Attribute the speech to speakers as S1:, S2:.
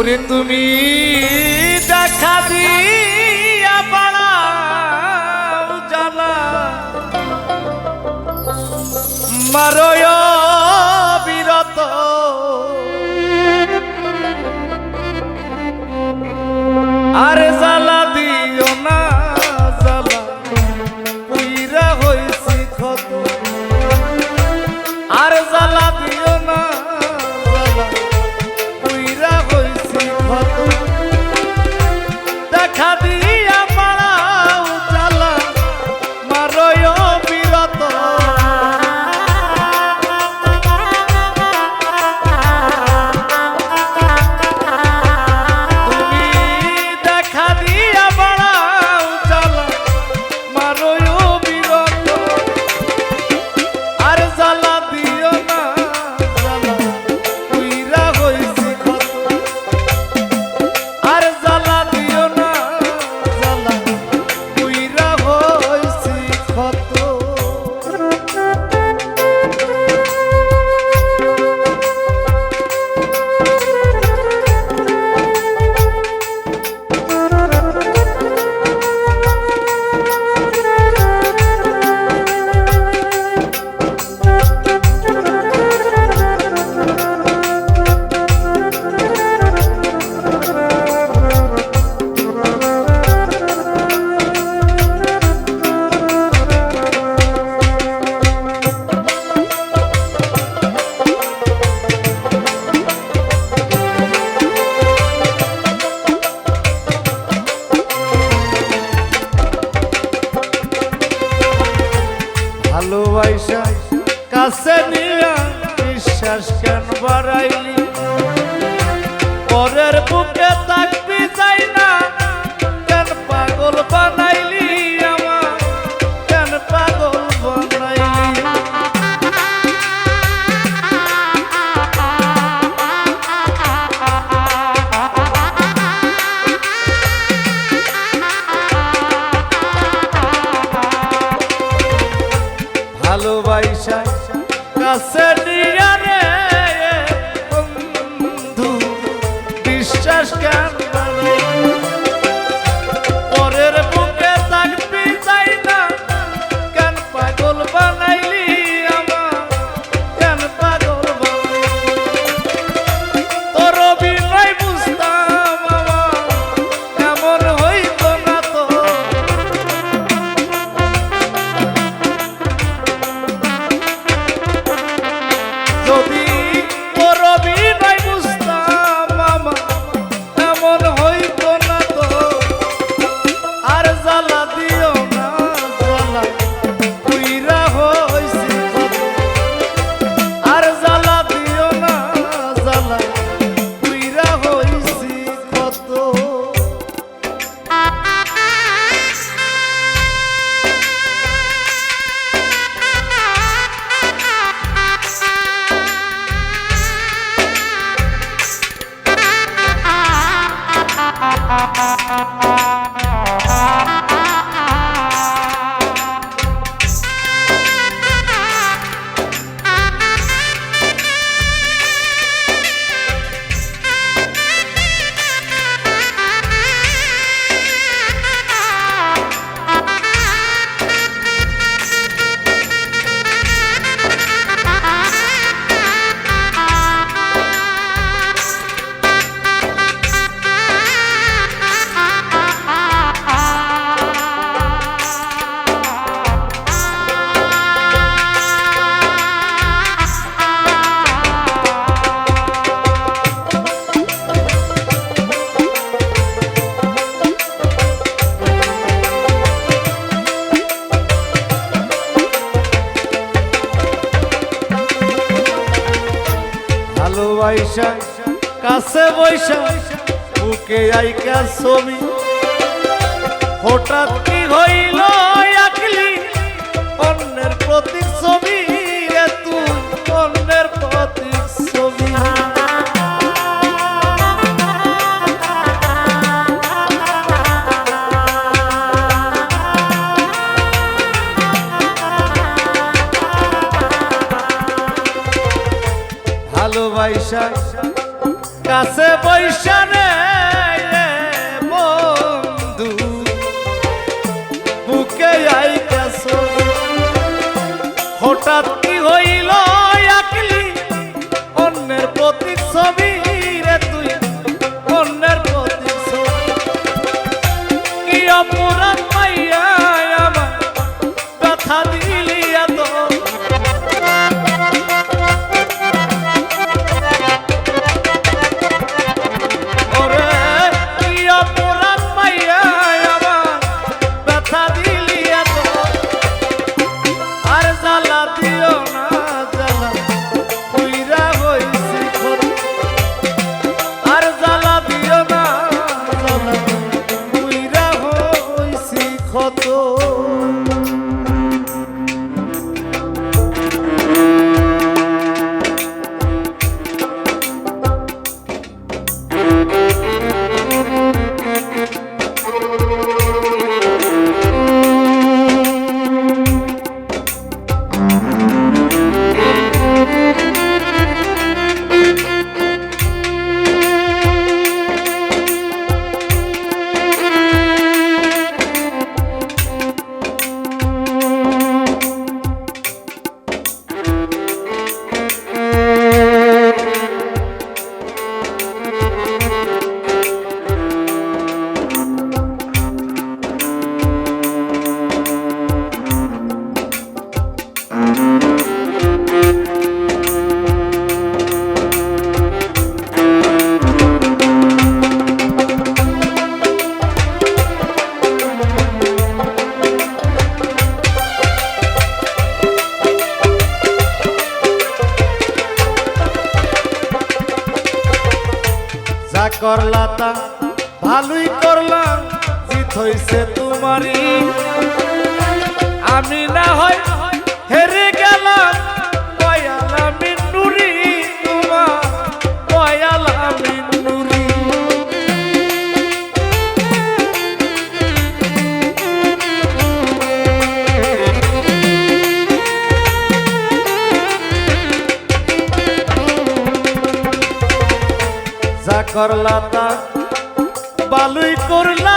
S1: ওরে তুমি দেখা দিয়া বাড়াও জ্বালা মারয় বিরত আর জ্বালা দিও না জ্বালা পুইরা হইছি ক্ষত আর জ্বালা দিও না জ্বালা পুইরা হইছি ক্ষত দেখা দিয়া বাড়াও জ্বালা মারয় বিরত ভালোবাসা কাছে নিয়া বিশ্বাস কেন বাড়াইলি পরের বুকে থাকবি যাই না কেন পাগল বানাইলি আমার কেন পাগল বানাইলি ভালোবাসা কাছে নিয়া রে বন্ধু বিশ্বাস কেন পরের বুকে থাকবি যাই না কেন পাগল বানাইলি আমার কেন পাগল বানাইলি তোর বিনয় বুঝতাম আমার এমন হইতো না তো যদি তোর বিনয় বুঝতাম মামা এমন হইতো না তো আর জ্বালা দিও না জ্বালা পুইরা হইছি ক্ষত আর জ্বালা দিও না জ্বালা পুইরা হইছি ক্ষত ভালোবাসা কাছে বৈশা বুকে আইকা ছবি হঠাৎ কি হইল আকলি অন্যের প্রতীক ছবি রে তুই অন্যের প্রতীক ছবি ভালোবাসা কাছে বৈশানে বন্ধু বুকে আইতেছ হঠাৎ কি হইল আকলি অন্যের প্রতীক ছবি রে তুই অন্যের প্রতীক ছবি কি অপরাধ পাইয়া আমার ব্যথা দিলি এত করলা তা ভালোই করলাম জিত হইছে তোমারই আমি না হয় হেরে গেলাম দয়ালা মিন্নুরি তোমার দয়ালা মিন্নুরি যা করলা তা ভালোই করলা